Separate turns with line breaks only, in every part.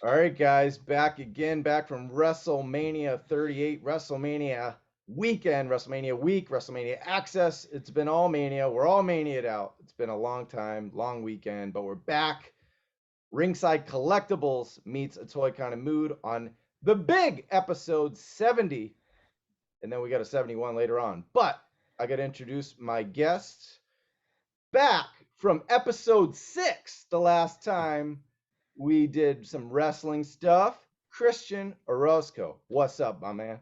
All right, guys, back again, back from WrestleMania 38, WrestleMania weekend, WrestleMania week, WrestleMania Axxess. It's been all mania. We're all maniaed out. It's been a long time, long weekend, but we're back. Ringside Collectibles meets A Toy Kind of Mood on the big episode 70. And then we got a 71 later on. But I got to introduce my guests back from episode 6 the last time we did some wrestling stuff. Christian Orozco, what's up, my man?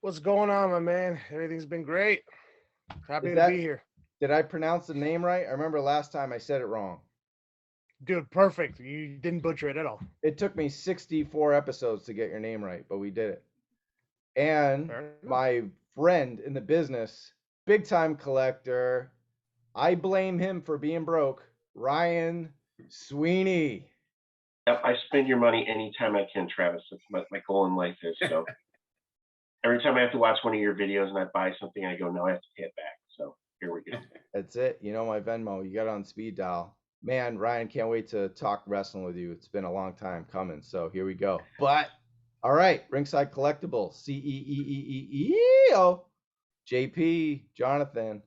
What's going on, my man? Everything's been great. Happy
Is
to be
that
here.
Did I pronounce the name right? I remember last time I said it wrong.
Dude, perfect. You didn't butcher it at all.
It took me 64 episodes to get your name right, but we did it. And
Fair enough.
my friend in the business, big time collector, I blame him for being broke, Ryan Sweeney.
Yep, I spend your money anytime I can, Travis. That's what my goal in life is. So every time I have to watch one of your videos and I buy something, I go, no, I have to pay it back. So here we go.
That's it. You know my Venmo. You got it on speed dial. Man, Ryan, can't wait to talk wrestling with you. It's been a long time coming. So here we go. But all right, Ringside Collectibles, CEO, JP, Jonathan.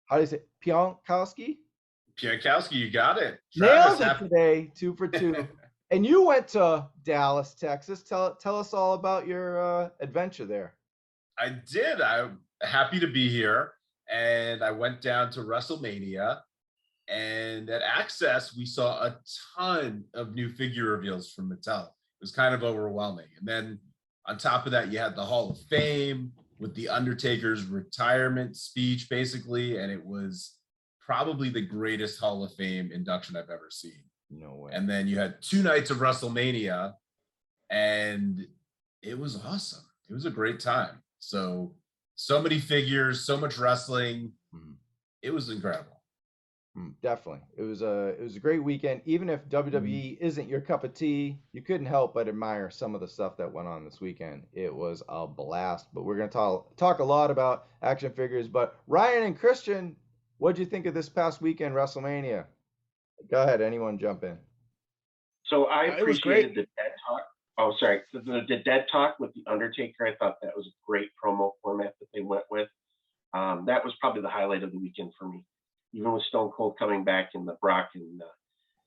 How do you say Piontkowski?
Piontkowski, you got it.
Nailed it today, 2 for 2. And you went to Dallas, Texas. Tell us all about your adventure there.
I did. I'm happy to be here. And I went down to WrestleMania. And at Axxess, we saw a ton of new figure reveals from Mattel. It was kind of overwhelming. And then on top of that, you had the Hall of Fame with the Undertaker's retirement speech, basically. And it was probably the greatest Hall of Fame induction I've ever seen.
No way.
And then you had 2 nights of WrestleMania, and it was awesome. It was a great time. So many figures, so much wrestling. It was incredible.
Definitely. It was a great weekend. Even if WWE isn't your cup of tea, you couldn't help but admire some of the stuff that went on this weekend. It was a blast. But we're going to talk a lot about action figures. But Ryan and Christian, what'd you think of this past weekend, WrestleMania? Go ahead. Anyone jump in.
So I appreciated the dead talk. Oh, sorry. The dead talk with the Undertaker. I thought that was a great promo format that they went with. That was probably the highlight of the weekend for me. Even with Stone Cold coming back in the Brock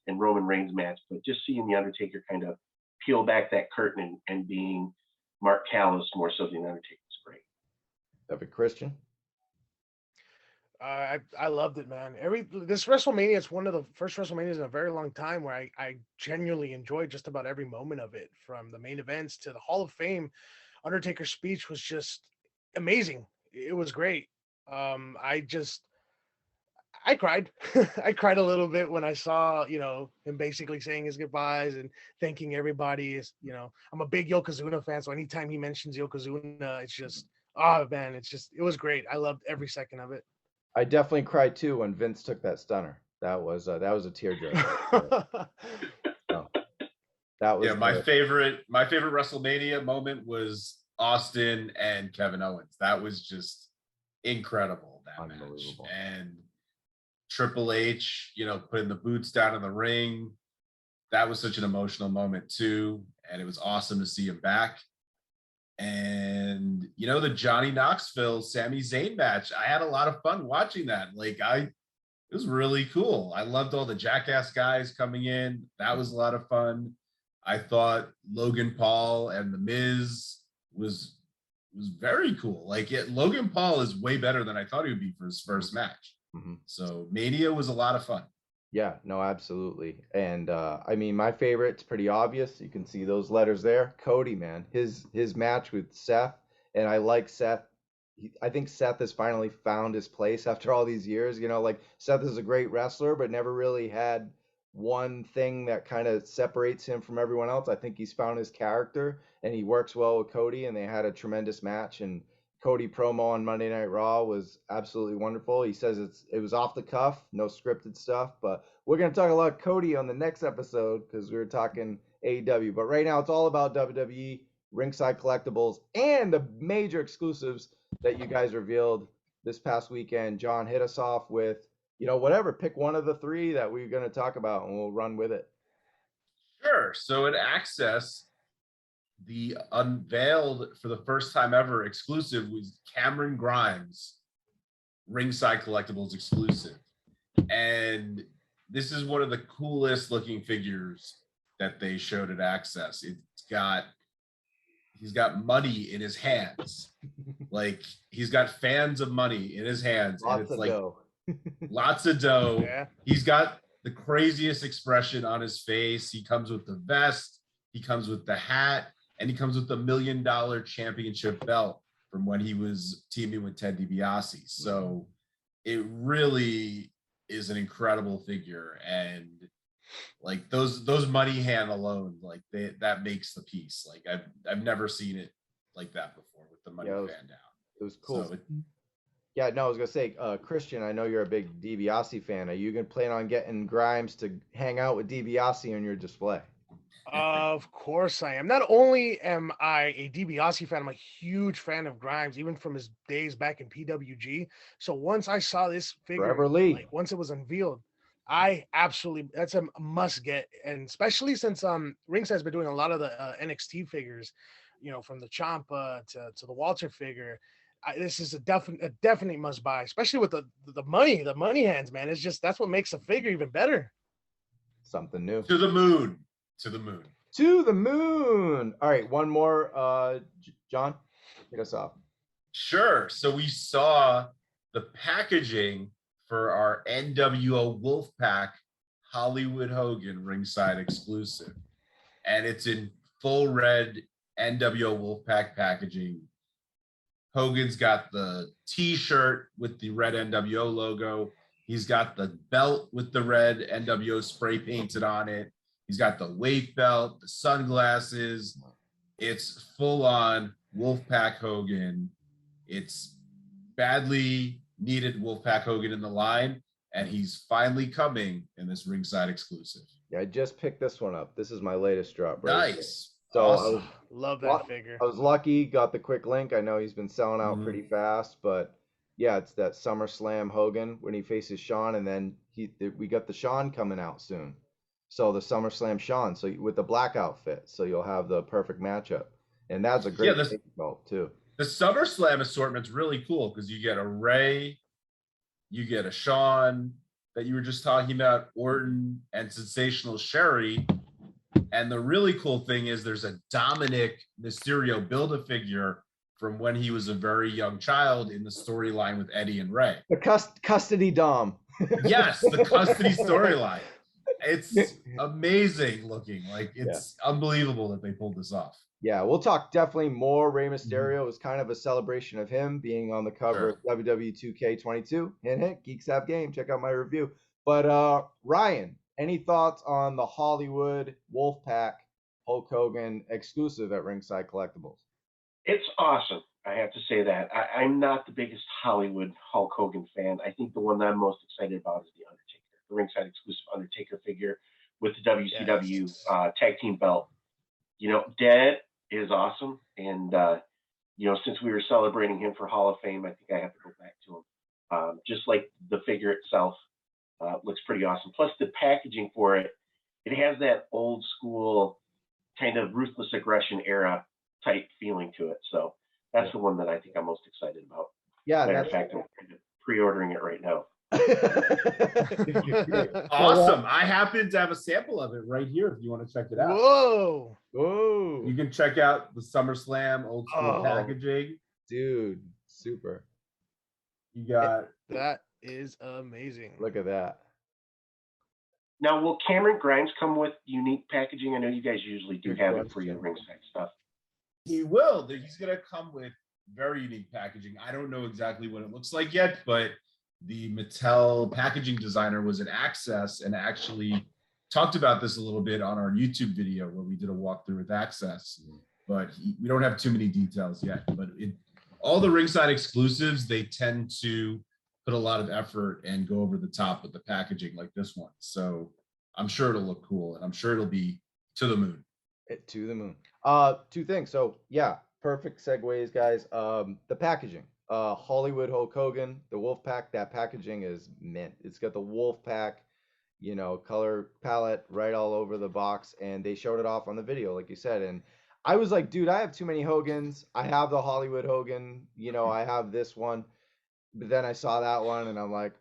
and Roman Reigns match, but just seeing the Undertaker kind of peel back that curtain and being Mark Callis more so than the Undertaker was great.
Epic Christian.
I loved it, man. This WrestleMania is one of the first WrestleManias in a very long time where I genuinely enjoyed just about every moment of it, from the main events to the Hall of Fame. Undertaker's speech was just amazing. It was great. I cried. I cried a little bit when I saw, him basically saying his goodbyes and thanking everybody. I'm a big Yokozuna fan, so anytime he mentions Yokozuna, it's just, oh man, it was great. I loved every second of it.
I definitely cried too when Vince took that stunner. That was a tearjerker. That was
my favorite WrestleMania moment was Austin and Kevin Owens. That was just incredible, that match. And Triple H, putting the boots down in the ring. That was such an emotional moment too. And it was awesome to see him back. And, the Johnny Knoxville, Sami Zayn match, I had a lot of fun watching that. It was really cool. I loved all the Jackass guys coming in. That was a lot of fun. I thought Logan Paul and The Miz was very cool. Logan Paul is way better than I thought he would be for his first match. So Mania was a lot of fun.
Yeah, no, absolutely. And my favorite's pretty obvious. You can see those letters there. Cody, man, his match with Seth, and I like Seth. I think Seth has finally found his place after all these years. Seth is a great wrestler, but never really had one thing that kind of separates him from everyone else. I think he's found his character, and he works well with Cody, and they had a tremendous match. And Cody promo on Monday Night Raw was absolutely wonderful. He says it was off the cuff, no scripted stuff, but we're going to talk a lot of Cody on the next episode because we were talking AEW. But right now it's all about WWE, Ringside Collectibles, and the major exclusives that you guys revealed this past weekend. John, hit us off with, whatever, pick one of the 3 that we're going to talk about and we'll run with it.
Sure. Sure. So at Axxess, the unveiled for the first time ever exclusive was Cameron Grimes, Ringside Collectibles exclusive. And this is one of the coolest looking figures that they showed at Axxess. He's got money in his hands. Like, he's got fans of money in his hands.
Lots
and it's
of
like
dough.
lots of dough.
Yeah.
He's got the craziest expression on his face. He comes with the vest, he comes with the hat, and he comes with the $1 million championship belt from when he was teaming with Ted DiBiase. So it really is an incredible figure. And like those money hand alone, like that makes the piece. Like I've never seen it like that before with the money fan down.
It was cool.
So
yeah, no, I was gonna say, Christian, I know you're a big DiBiase fan. Are you gonna plan on getting Grimes to hang out with DiBiase on your display?
Of course I am. Not only am I a DiBiase fan, I'm a huge fan of Grimes, even from his days back in PWG. So once I saw this figure,
Forever Lee.
like once it was unveiled, that's a must get. And especially since Ringside's been doing a lot of the NXT figures, you know, from the Ciampa to the Walter figure. This is a definite must buy, especially with the money hands, man. It's just, that's what makes a figure even better.
Something new.
to the moon. To the moon.
To the moon. All right, one more. John, get us off.
Sure. So we saw the packaging for our NWO Wolfpack Hollywood Hogan ringside exclusive. And it's in full red NWO Wolfpack packaging. Hogan's got the t-shirt with the red NWO logo. He's got the belt with the red NWO spray painted on it. He's got the weight belt, the sunglasses. It's full on Wolfpack Hogan. It's badly needed Wolfpack Hogan in the line, and he's finally coming in this ringside exclusive.
Yeah, I just picked this one up. This is my latest drop.
Nice.
So
Awesome.
Love that figure.
I was lucky, got the quick link. I know he's been selling out pretty fast, but yeah, it's that SummerSlam Hogan when he faces Shawn, and then we got the Shawn coming out soon. So the SummerSlam Shawn, so with the black outfit, so you'll have the perfect matchup, and that's a great belt too.
The SummerSlam assortment's really cool because you get a Ray, you get a Shawn that you were just talking about, Orton, and Sensational Sherry. And the really cool thing is there's a Dominic Mysterio Build-A-Figure from when he was a very young child in the storyline with Eddie and Ray.
The custody Dom.
Yes, the custody storyline. It's amazing looking. Like, it's unbelievable that they pulled this off.
Yeah, we'll talk definitely more. Rey Mysterio was kind of a celebration of him being on the cover of WWE 2K22. Hint, hint, Geeks Have Game. Check out my review. But Ryan, any thoughts on the Hollywood Wolfpack Hulk Hogan exclusive at Ringside Collectibles?
It's awesome. I have to say that. I'm not the biggest Hollywood Hulk Hogan fan. I think the one that I'm most excited about is the Undertaker, the Ringside exclusive Undertaker figure with the WCW tag team belt. You know, Dead is awesome. And, you know, since we were celebrating him for Hall of Fame, I think I have to go back to him. Just like the figure itself looks pretty awesome. Plus the packaging for it, it has that old school kind of Ruthless Aggression era type feeling to it. So that's the one that I think I'm most excited about.
Yeah.
Matter of fact, I'm kind of pre-ordering it right now.
Awesome. I happen to have a sample of it right here if you want to check it out.
Whoa.
You can check out the SummerSlam old school packaging.
Dude, super.
You got
that is amazing.
Look at that.
Now, will Cameron Grimes come with unique packaging? I know you guys usually do have it for your ringside stuff.
He will. He's going to come with very unique packaging. I don't know exactly what it looks like yet, but the Mattel packaging designer was at Axxess and actually talked about this a little bit on our YouTube video where we did a walkthrough with Axxess. But we don't have too many details yet. But all the ringside exclusives, they tend to put a lot of effort and go over the top with the packaging like this one. So I'm sure it'll look cool, and I'm sure it'll be to the moon.
To the moon. Two things. So yeah, perfect segues, guys. The packaging. Hollywood Hulk Hogan, the Wolfpack, that packaging is mint. It's got the Wolfpack you know, color palette right all over the box, and they showed it off on the video, like you said. And I was like, dude, I have too many Hogans. I have the Hollywood Hogan, you know, I have this one, but then I saw that one, and I'm like,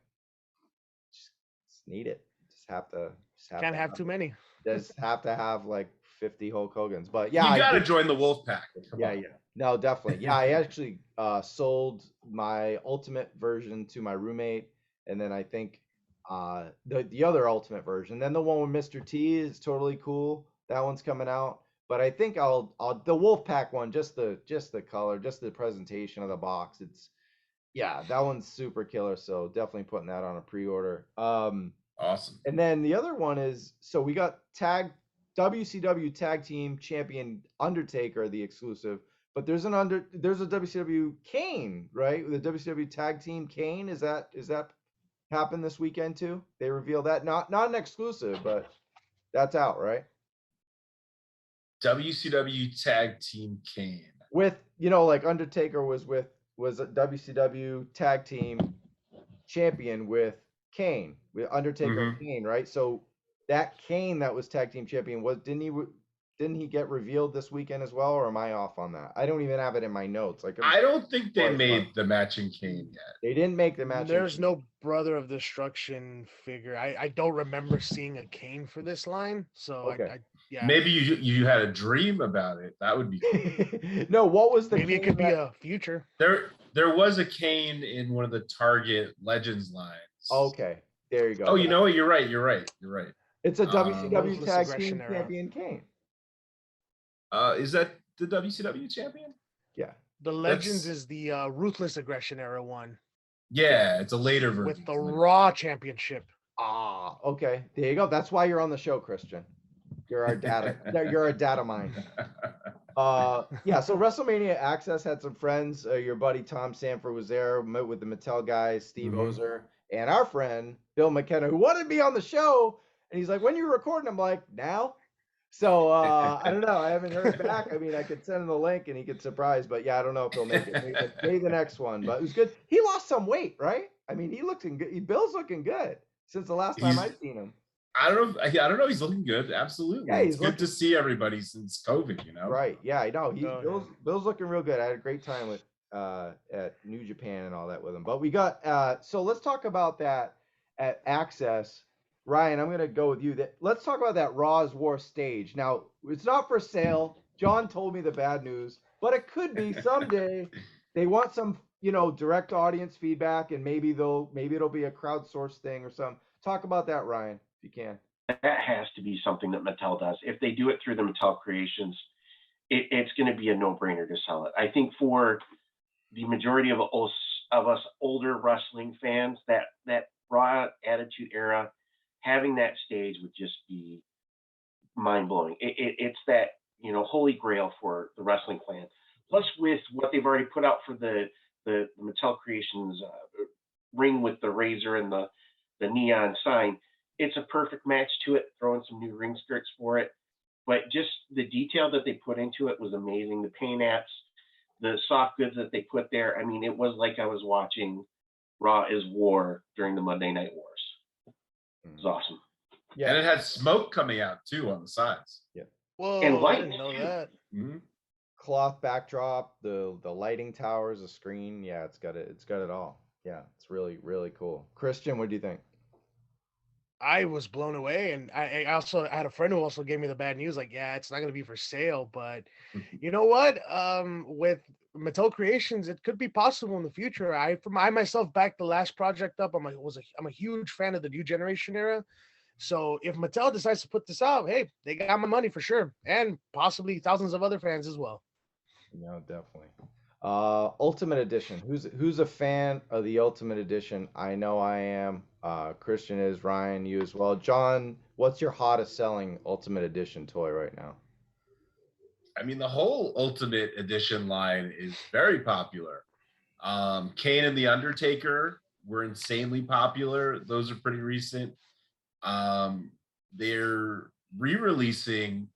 just need it.
Can't have too many.
Just have to have like 50 Hulk Hogan's. But yeah,
you gotta join the Wolf Pack. Come
yeah,
on.
yeah. No, definitely. Yeah, I actually sold my ultimate version to my roommate, and then I think the other ultimate version. Then the one with Mr. T is totally cool. That one's coming out. But I think I'll the Wolfpack one, just the color, just the presentation of the box. It's yeah, that one's super killer. So definitely putting that on a pre-order.
Awesome.
And then the other one is, so we got WCW Tag Team Champion Undertaker, the exclusive, but there's a WCW Kane, right? The WCW Tag Team Kane, is that happened this weekend too? They revealed that, not an exclusive, but that's out, right?
WCW Tag Team Kane.
With, you know, like Undertaker was a WCW Tag Team Champion with Kane, with Undertaker and Kane, right? So that Kane that was Tag Team Champion didn't he get revealed this weekend as well, or am I off on that? I don't even have it in my notes. Like,
I don't think they made the matching Kane yet.
They didn't make the matching.
There's no Brother of Destruction figure. I don't remember seeing a Kane for this line, so
okay.
Yeah.
Maybe you had a dream about it. That would be cool.
No, what was the
maybe
Kane
it could be a future.
There was a Kane in one of the Target Legends lines.
Okay, there you go.
Oh, you know what? You're right.
It's a WCW
Ruthless
Tag
Aggression
Team
era.
Champion Kane.
Is that the WCW champion?
Yeah.
The Legends is the Ruthless Aggression era one.
Yeah, it's a later version.
With the Raw Championship.
Ah, okay. There you go. That's why you're on the show, Christian. You're our data. You're a data mine. Yeah. So WrestleMania Axxess had some friends. Your buddy Tom Sanford was there, met with the Mattel guys, Steve Ozer, and our friend Bill Miekina, who wanted to be on the show. And he's like, "When you recording?" I'm like, "Now." So I don't know. I haven't heard back. I mean, I could send him the link and he could surprise, but yeah, I don't know if he'll make it. Maybe the next one. But it was good. He lost some weight, right? I mean, he looking good. Bill's looking good since the last time I've seen him.
I don't know. He's looking good. Absolutely. Yeah, it's good to see everybody since COVID, you know?
Right. Yeah, I know. Bill's looking real good. I had a great time with at New Japan and all that with him. But we got so let's talk about that at Axxess. Ryan, I'm gonna go with you. Let's talk about that Raw's War stage. Now, it's not for sale. John told me the bad news, but it could be someday. They want some, you know, direct audience feedback, and maybe it'll be a crowdsourced thing or something. Talk about that, Ryan, if you can.
That has to be something that Mattel does. If they do it through the Mattel Creations, it's going to be a no-brainer to sell it. I think for the majority of us older wrestling fans, that Raw Attitude Era, having that stage would just be mind-blowing. It's that, you know, holy grail for the wrestling fan. Plus, with what they've already put out for the Mattel Creations ring with the razor and the neon sign, it's a perfect match to it. Throwing some new ring skirts for it, but just the detail that they put into it was amazing. The paint apps, the soft goods that they put there. I mean, it was like I was watching Raw is War during the Monday Night Wars. It was awesome.
Yeah, and it had smoke coming out too on the sides.
Yeah.
Whoa,
and lights,
I didn't know that.
Mm-hmm.
Cloth backdrop, the lighting towers, the screen. Yeah, it's got it all. Yeah, it's really, really cool. Christian, what do you think?
I was blown away, and I also had a friend who also gave me the bad news. Like, yeah, it's not going to be for sale, but you know what? With Mattel Creations, it could be possible in the future. I myself backed the last project up. I'm a huge fan of the New Generation era. So if Mattel decides to put this out, hey, they got my money for sure, and possibly thousands of other fans as well.
No, definitely. Ultimate Edition. Who's a fan of the Ultimate Edition? I know I am. Christian is. Ryan, you as well. John, what's your hottest selling Ultimate Edition toy right now?
I mean, the whole Ultimate Edition line is very popular. Kane and the Undertaker were insanely popular. Those are pretty recent. They're re-releasing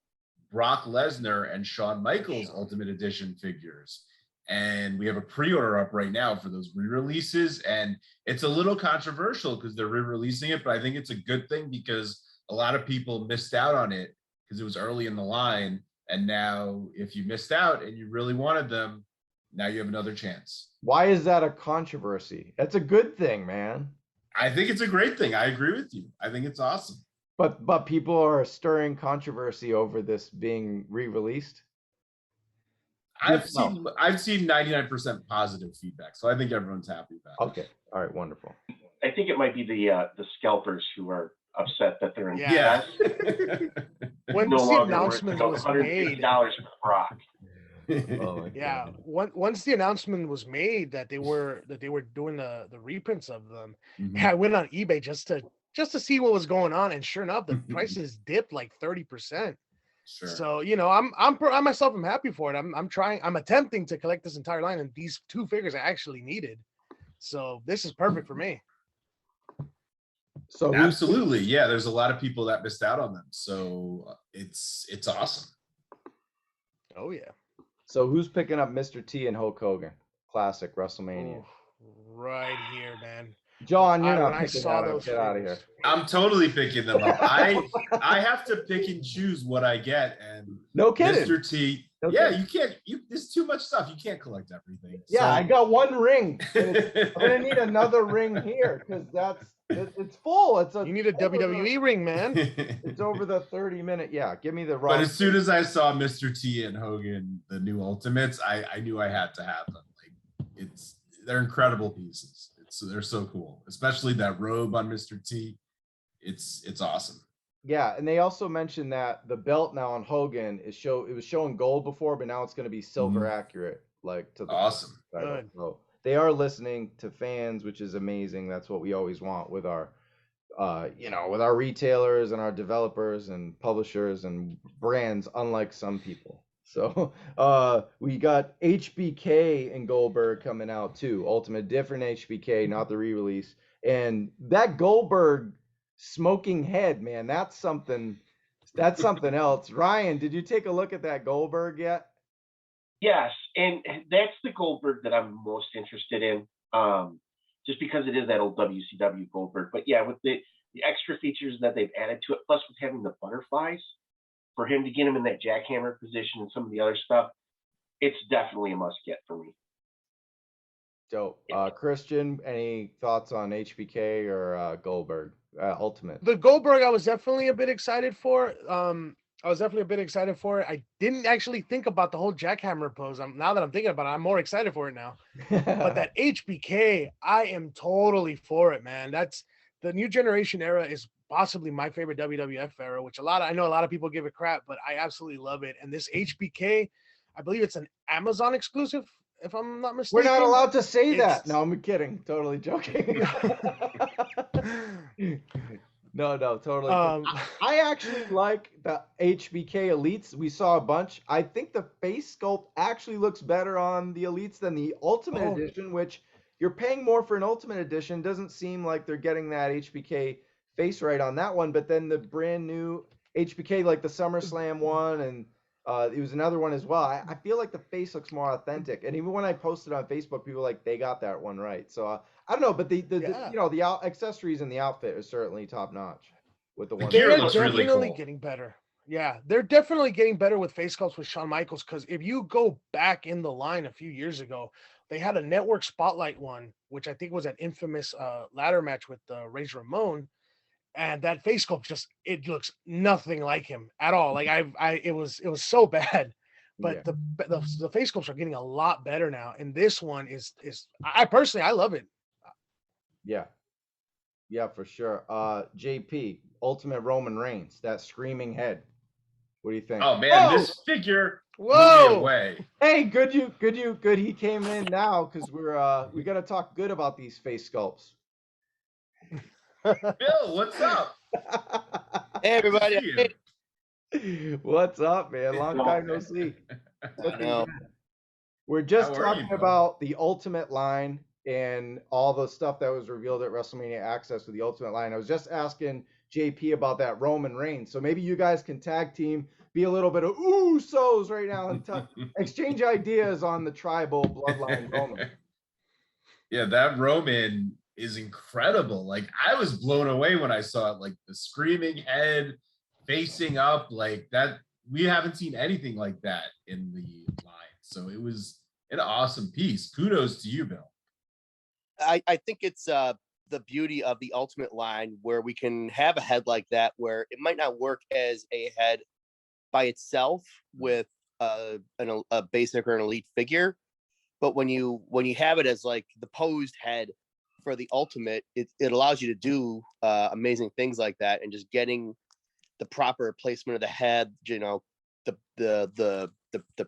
Brock Lesnar and Shawn Michaels Ultimate Edition figures. And we have a pre-order up right now for those re-releases. And it's a little controversial because they're re-releasing it, but I think it's a good thing because a lot of people missed out on it because it was early in the line. And now if you missed out and you really wanted them, now you have another chance.
Why is that a controversy? That's a good thing, man.
I think it's a great thing. I agree with you. I think it's awesome.
But people are stirring controversy over this being re-released.
I've seen 99% positive feedback, so I think everyone's happy about it.
Okay, all right, wonderful.
I think it might be the scalpers who are upset that they're in
Yeah. When
no
the
longer
announcement was made,
$150 per rock.
Oh,
yeah. Once the announcement was made that they were doing the reprints of them, I went on eBay just to see what was going on, and sure enough, the prices dipped like 30%.
Sure.
So I myself am happy for it. I'm attempting to collect this entire line, and these two figures I actually needed. So this is perfect for me.
So
absolutely, yeah. There's a lot of people that missed out on them, so it's awesome.
Oh yeah.
So who's picking up Mr. T and Hulk Hogan? Classic WrestleMania.
Ooh, right here, man.
John, you're not picking that up. Get out of here.
I'm totally picking them up. I have to pick and choose what I get, and
no kidding.
Mr. T.
No
yeah,
kidding.
You can't. There's too much stuff. You can't collect everything.
Yeah,
so.
I got one ring. I'm gonna need another ring here because it's full.
You need a WWE ring, man.
It's over the 30-minute. Yeah, give me the
But as soon as I saw Mr. T and Hogan, the new Ultimates, I knew I had to have them. Like they're incredible pieces. They're so cool, especially that robe on Mr. T. It's awesome.
Yeah, and they also mentioned that the belt now on Hogan it was showing gold before, but now it's going to be silver accurate, like to the
awesome.
Good. So they are listening to fans, which is amazing. That's what we always want with our, with our retailers and our developers and publishers and brands, unlike some people. So we got HBK and Goldberg coming out too. Ultimate different HBK, not the re-release. And that Goldberg smoking head, man, that's something else. Ryan, did you take a look at that Goldberg yet?
Yes, and that's the Goldberg that I'm most interested in, just because it is that old WCW Goldberg. But yeah, with the extra features that they've added to it, plus with having the butterflies, for him to get him in that jackhammer position and some of the other stuff, it's definitely a must get for me.
Dope. Christian, any thoughts on HBK or Goldberg Ultimate?
The Goldberg, I was definitely a bit excited for. I didn't actually think about the whole jackhammer pose. Now that I'm thinking about it, I'm more excited for it now. But that HBK, I am totally for it, man. That's the new generation era is possibly my favorite WWF era, which I know a lot of people give it crap, but I absolutely love it. And this HBK, I believe it's an Amazon exclusive, if I'm not mistaken.
We're not allowed to say that. No, I'm kidding. Totally joking. No, totally. I actually like the HBK Elites. We saw a bunch. I think the face sculpt actually looks better on the Elites than the Ultimate Edition, which you're paying more for an Ultimate Edition. Doesn't seem like they're getting that HBK face right on that one. But then the brand new HBK, like the SummerSlam one, and it was another one as well. I feel like the face looks more authentic. And even when I posted on Facebook, people were like, they got that one right. So I don't know, but the accessories and the outfit is certainly top notch with the one.
They're definitely getting better. Yeah, they're definitely getting better with face sculpts with Shawn Michaels, because if you go back in the line a few years ago, they had a network spotlight one, which I think was an infamous ladder match with Razor Ramon, and that face sculpt it looks nothing like him at all. Like it was so bad. But the face sculpts are getting a lot better now, and this one is I personally love it.
Yeah, for sure. JP, Ultimate Roman Reigns, that screaming head. What do you think?
Oh man, this figure blew me away.
Hey, good. He came in now because we got to talk good about these face sculpts.
Bill, what's up?
Hey everybody.
What's up, man? Long time no see.
I know.
We're just talking about the Ultimate line and all the stuff that was revealed at WrestleMania Axxess with the Ultimate line. I was just asking JP about that Roman Reigns. So maybe you guys can tag team, be a little bit of Usos right now and exchange ideas on the tribal bloodline Roman.
Yeah, that Roman is incredible. Like, I was blown away when I saw it. Like, the screaming head facing up, like that. We haven't seen anything like that in the line. So it was an awesome piece. Kudos to you, Bill.
I think it's the beauty of the Ultimate line where we can have a head like that, where it might not work as a head by itself with a basic or an elite figure, but when you have it as like the posed head for the Ultimate, it allows you to do amazing things like that, and just getting the proper placement of the head, you know, the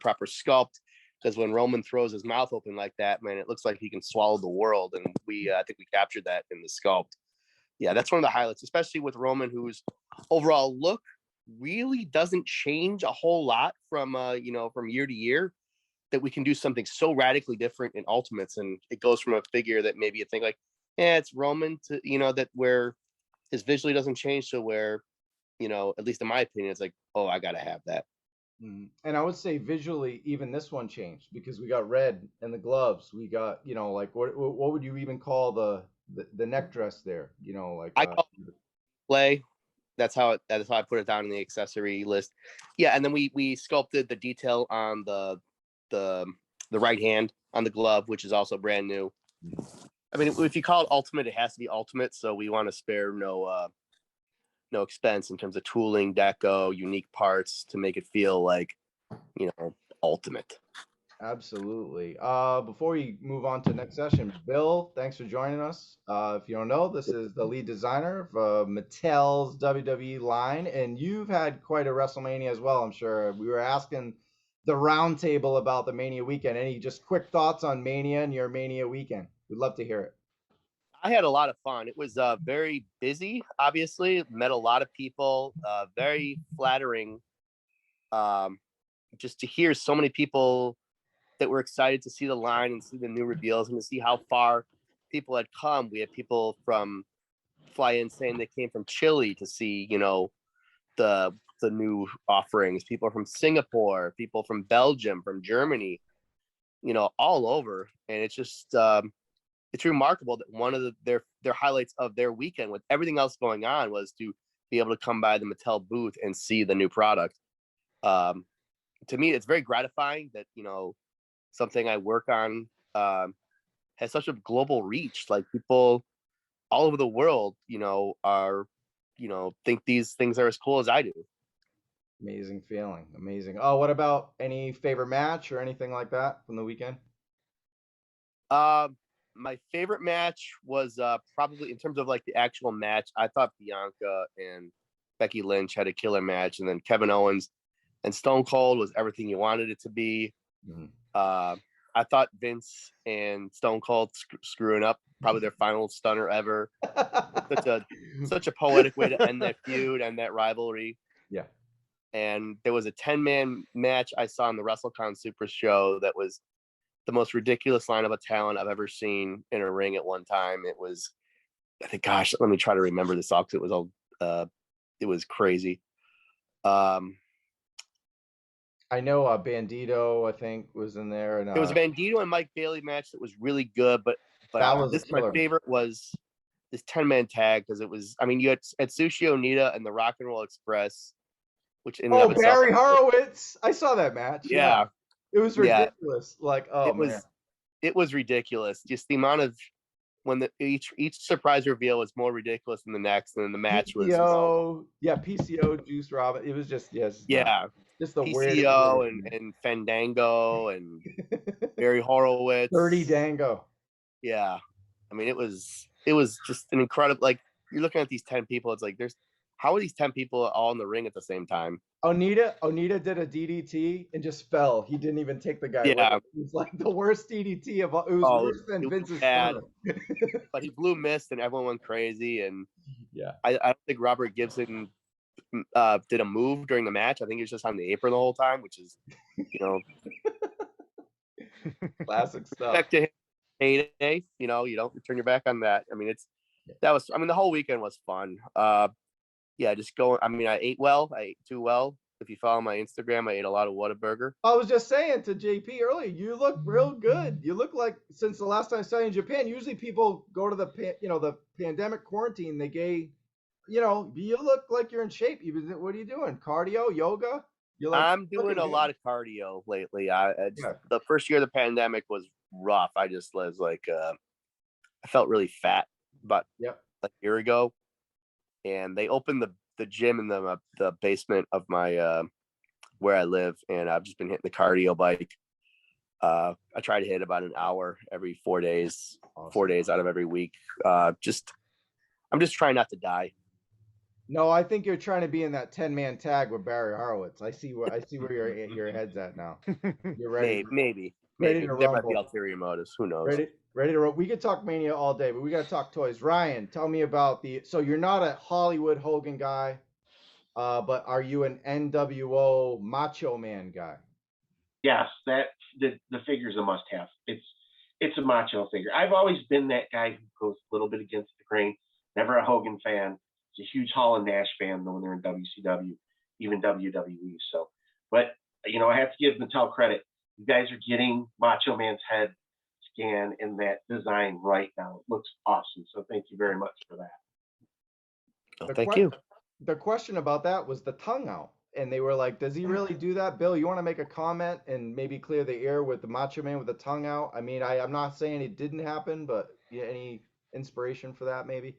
proper sculpt. Because when Roman throws his mouth open like that, man, it looks like he can swallow the world. And I think we captured that in the sculpt. Yeah, that's one of the highlights, especially with Roman, whose overall look really doesn't change a whole lot from from year to year. That we can do something so radically different in Ultimates, and it goes from a figure that maybe you think like, yeah, it's Roman, to that where his visually doesn't change, to where, at least in my opinion, it's like, oh, I gotta have that.
And I would say visually, even this one changed because we got red in the gloves. We got, like what would you even call the neck dress there?
I call it play. That's how I put it down in the accessory list. Yeah, and then we sculpted the detail on the right hand on the glove, which is also brand new. I mean, if you call it Ultimate, it has to be Ultimate. So we want to spare no expense in terms of tooling, deco, unique parts to make it feel like, Ultimate.
Absolutely. Before we move on to the next session, Bill, thanks for joining us. If you don't know, this is the lead designer of Mattel's WWE line, and you've had quite a WrestleMania as well, I'm sure. We were asking the roundtable about the Mania weekend. Any just quick thoughts on Mania and your Mania weekend? We'd love to hear it.
I had a lot of fun. It was very busy, obviously. Met a lot of people. Very flattering just to hear so many people that were excited to see the line and see the new reveals and to see how far people had come. We had people from fly in saying they came from Chile to see, the new offerings. People from Singapore, people from Belgium, from Germany, all over. And it's just it's remarkable that one of their highlights of their weekend, with everything else going on, was to be able to come by the Mattel booth and see the new product. To me, it's very gratifying that, something I work on has such a global reach. Like, people all over the world, are, think these things are as cool as I do.
Amazing feeling. Amazing. Oh, what about any favorite match or anything like that from the weekend?
My favorite match was probably, in terms of like the actual match, I thought Bianca and Becky Lynch had a killer match, and then Kevin Owens and Stone Cold was everything you wanted it to be. I thought Vince and Stone Cold screwing up probably their final stunner ever. Such a poetic way to end that feud and that rivalry.
Yeah.
And there was a 10-man match I saw on the WrestleCon Super Show that was the most ridiculous lineup of talent I've ever seen in a ring at one time. It was, I think, gosh, let me try to remember this all, because it was all, it was crazy.
I know Bandito, I think, was in there, and
there was a Bandito and Mike Bailey match that was really good, but my favorite was this 10-man tag, because it was, I mean, you had Atsushi Onita and the Rock and Roll Express, which in and of itself,
Barry Horowitz. I saw that match.
Yeah.
It was ridiculous. Like,
it was ridiculous. Just the amount of, when each surprise reveal was more ridiculous than the next, and then the match was
PCO, Juice Robin. It was just just the
PCO and Fandango and Barry Horowitz,
Dirty Dango.
Yeah, I mean, it was just an incredible. Like, you're looking at these 10 people. It's like, how are these 10 people all in the ring at the same time?
Onita did a DDT and just fell. He didn't even take the guy.
Yeah,
it was like the worst DDT of all. It was worse than Vince's stunner.
But he blew mist and everyone went crazy. And
yeah,
I don't think Robert Gibson did a move during the match. I think he was just on the apron the whole time, which is,
classic stuff.
Back to heyday, you don't turn your back on that. I mean, the whole weekend was fun. Just going. I mean, I ate well. I ate too well. If you follow my Instagram, I ate a lot of Whataburger.
I was just saying to JP earlier, you look real good. You look like since the last time I saw you in Japan. Usually people go to the pandemic quarantine. They gave, you look like you're in shape. What are you doing? Cardio, yoga?
I'm doing a lot of cardio lately. The first year of the pandemic was rough. I just was like, I felt really fat, but a year ago, and they opened the gym in the basement of my where I live, and I've just been hitting the cardio bike. I try to hit about an hour every 4 days, awesome. 4 days out of every week. I'm just trying not to die.
No, I think you're trying to be in that 10-man tag with Barry Horowitz. I see where your head's at now. You're ready.
Maybe.
To
there might be ulterior motives. Who knows?
Ready to roll. We could talk Mania all day, but we got to talk toys. Ryan, tell me about so you're not a Hollywood Hogan guy, but are you an NWO Macho Man guy?
Yes, the figure's a must-have. It's a Macho figure. I've always been that guy who goes a little bit against the grain. Never a Hogan fan. He's a huge Hall and Nash fan though when they're in WCW, even WWE. So, but I have to give Mattel credit. You guys are getting Macho Man's head scan in that design right now. It looks awesome. So thank you very much for that.
Thank you.
The question about that was the tongue out. And they were like, does he really do that? Bill, you want to make a comment and maybe clear the air with the Macho Man with the tongue out? I mean, I'm not saying it didn't happen, but any inspiration for that maybe?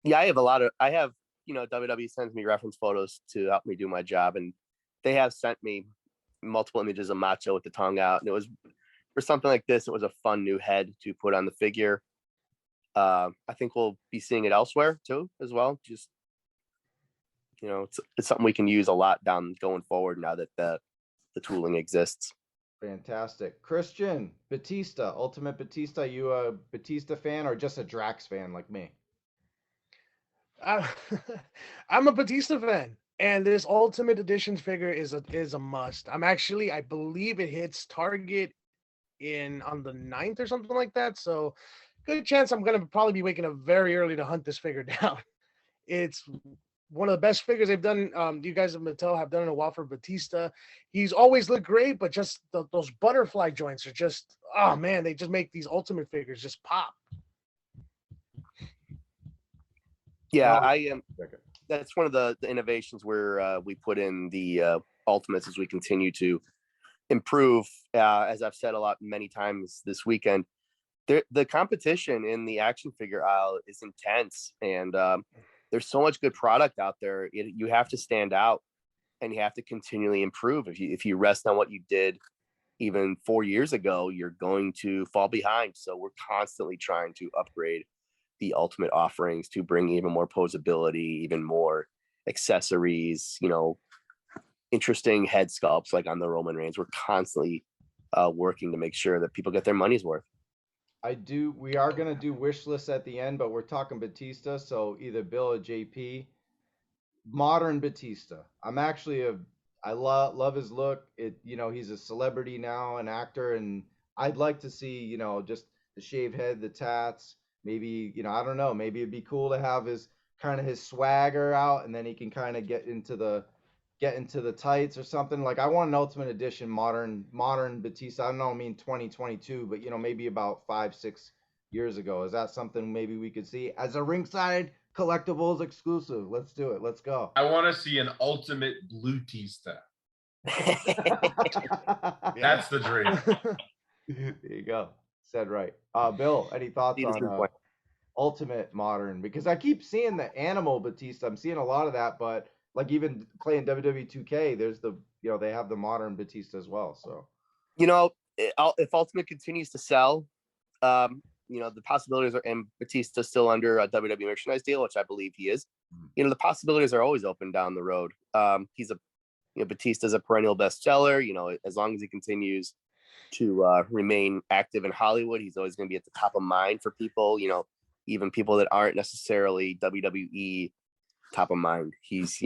Yeah, I have WWE sends me reference photos to help me do my job, and they have sent me multiple images of Macho with the tongue out, and it was for something like this. It was a fun new head to put on the figure. I think we'll be seeing it elsewhere too, as well. Just it's something we can use a lot going forward now that the tooling exists.
Fantastic. Christian, Batista, Ultimate Batista. You a Batista fan or just a Drax fan like me?
I'm a Batista fan, and this Ultimate Edition figure is a must. I believe it hits Target on the 9th or something like that. So good chance I'm gonna probably be waking up very early to hunt this figure down. It's one of the best figures they've done. You guys at Mattel have done in a while for Batista. He's always looked great, but just those butterfly joints are just, oh man, they just make these Ultimate figures just pop.
Yeah, I am. That's one of the innovations where we put in the Ultimates as we continue to improve. As I've said many times this weekend, the competition in the action figure aisle is intense, and there's so much good product out there. You have to stand out, and you have to continually improve. If you rest on what you did even 4 years ago, you're going to fall behind. So we're constantly trying to upgrade the Ultimate offerings to bring even more posability, even more accessories, interesting head sculpts like on the Roman Reigns. We're constantly working to make sure that people get their money's worth.
We are going to do wish lists at the end, but we're talking Batista. So either Bill or JP, modern Batista. I love his look. He's a celebrity now, an actor, and I'd like to see, just the shaved head, the tats. Maybe, I don't know, maybe it'd be cool to have his swagger out, and then he can kind of get into the tights or something. Like I want an Ultimate Edition modern Batista. I don't know, I mean 2022, but maybe about 5-6 years ago. Is that something maybe we could see as a Ringside Collectibles exclusive? Let's do it. Let's go.
I want to see an Ultimate Blutista. That's the dream.
There you go. Said right. Bill, any thoughts on Ultimate Modern? Because I keep seeing the animal Batista. I'm seeing a lot of that, but like even playing WWE 2K, there's they have the modern Batista as well. So,
if Ultimate continues to sell, the possibilities are, and Batista's still under a WWE merchandise deal, which I believe he is. The possibilities are always open down the road. Batista's a perennial bestseller. As long as he continues to remain active in Hollywood, he's always going to be at the top of mind for people, even people that aren't necessarily WWE top of mind. He's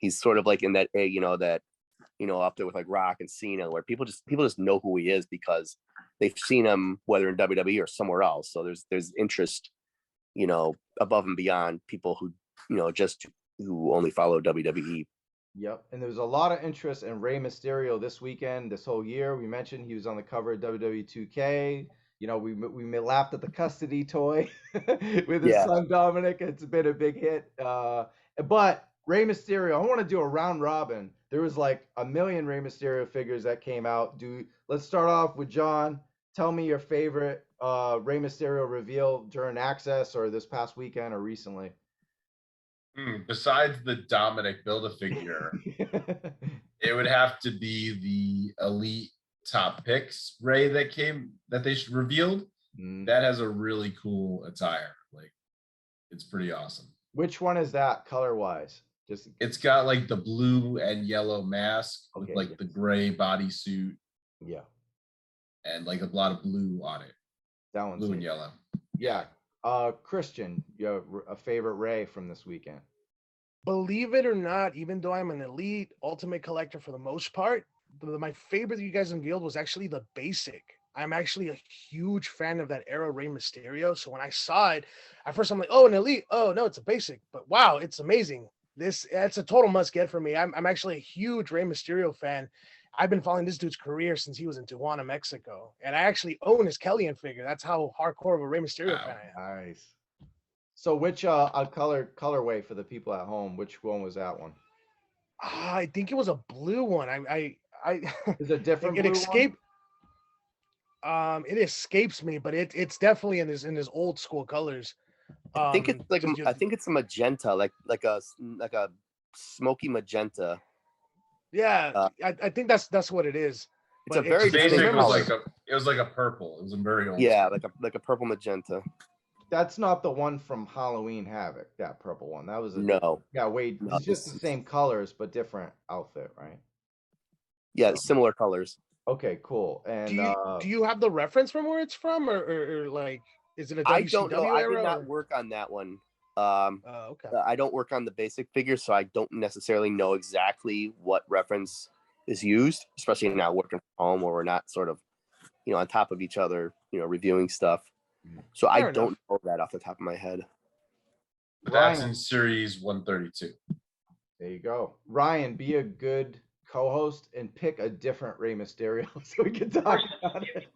sort of like in that, up there with like Rock and Cena, where people just know who he is because they've seen him, whether in WWE or somewhere else. So there's interest, above and beyond people who, who only follow WWE.
Yep, and there was a lot of interest in Rey Mysterio this weekend, this whole year. We mentioned he was on the cover of WWE 2K. You know, we laughed at the custody toy with his
Yeah.
son Dominic. It's been a big hit. But Rey Mysterio, I want to do a round robin. There was like a million Rey Mysterio figures that came out. Let's start off with John. Tell me your favorite Rey Mysterio reveal during Axxess or this past weekend or recently.
Besides the Dominic Build-A-Figure, it would have to be the Elite Top Picks Ray that they revealed. That has a really cool attire. Like, it's pretty awesome.
Which one is that color-wise?
It's got like the blue and yellow mask with like the gray bodysuit.
Yeah.
And like a lot of blue on it.
That one's
blue and yellow.
Yeah. Christian, you have a favorite Ray from this weekend?
Believe it or not, even though I'm an elite ultimate collector for the most part, my favorite that you guys unveiled was actually the basic. I'm actually a huge fan of that era Rey Mysterio. So when I saw it, at first I'm like, oh, an elite. Oh no, it's a basic. But wow, it's amazing. It's a total must get for me. I'm actually a huge Rey Mysterio fan. I've been following this dude's career since he was in Tijuana, Mexico, and I actually own his Kellyan figure. That's how hardcore of a Rey Mysterio fan I am.
Nice. So which colorway for the people at home? Which one was that one?
I think it was a blue one.
Is it different?
It escaped. It escapes me, but it's definitely in his old school colors.
I think it's like I think it's a magenta, like a smoky magenta.
Yeah, I think that's what it is.
It's a very
basic. It was like a purple. It was a very old.
Yeah, like a purple magenta.
That's not the one from Halloween Havoc. That purple one. That was
no.
Yeah, wait. No, it's just the same colors but different outfit, right?
Yeah, similar colors.
Okay, cool. And
do you have the reference from where it's from, or like is it a WCW
I don't know.
era,
I did not work on that one.
Okay.
I don't work on the basic figure, so I don't necessarily know exactly what reference is used, especially now working from home where we're not sort of, on top of each other, reviewing stuff. So Fair enough. Don't know that off the top of my head.
But that's in series 132.
There you go. Ryan, be a good co-host and pick a different Rey Mysterio so we can talk about it.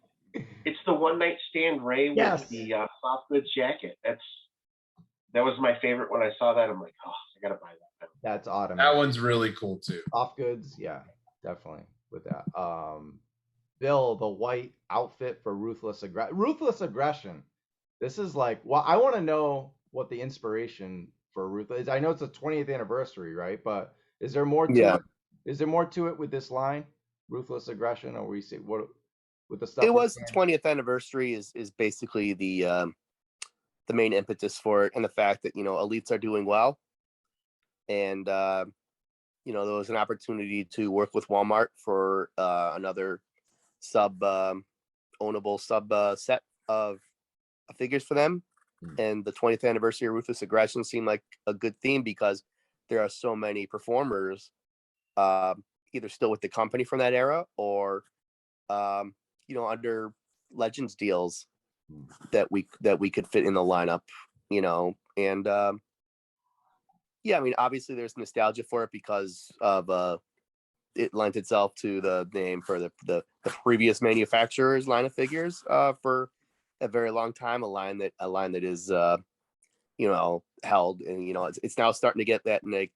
It's the one night stand Ray with the soft goods jacket. That was my favorite when I saw that. I'm like, oh, I gotta buy that.
That's autumn.
That one's really cool too.
Soft goods, yeah, definitely with that. Bill, the white outfit for Ruthless Aggression. This is like, well, I want to know what the inspiration for Ruthless is. I know it's the 20th anniversary, right? But is there more to it? Is there more to it with this line, Ruthless Aggression, or we see what with the stuff?
It was the 20th anniversary is basically the main impetus for it, and the fact that elites are doing well, and there was an opportunity to work with Walmart for another ownable set of figures for them, and the 20th anniversary of Ruthless Aggression seemed like a good theme because there are so many performers either still with the company from that era or under Legends deals that we could fit in the lineup, and I mean, obviously there's nostalgia for it because of it lent itself to the name for the previous manufacturer's line of figures for a very long time, a line that is held, and it's now starting to get that like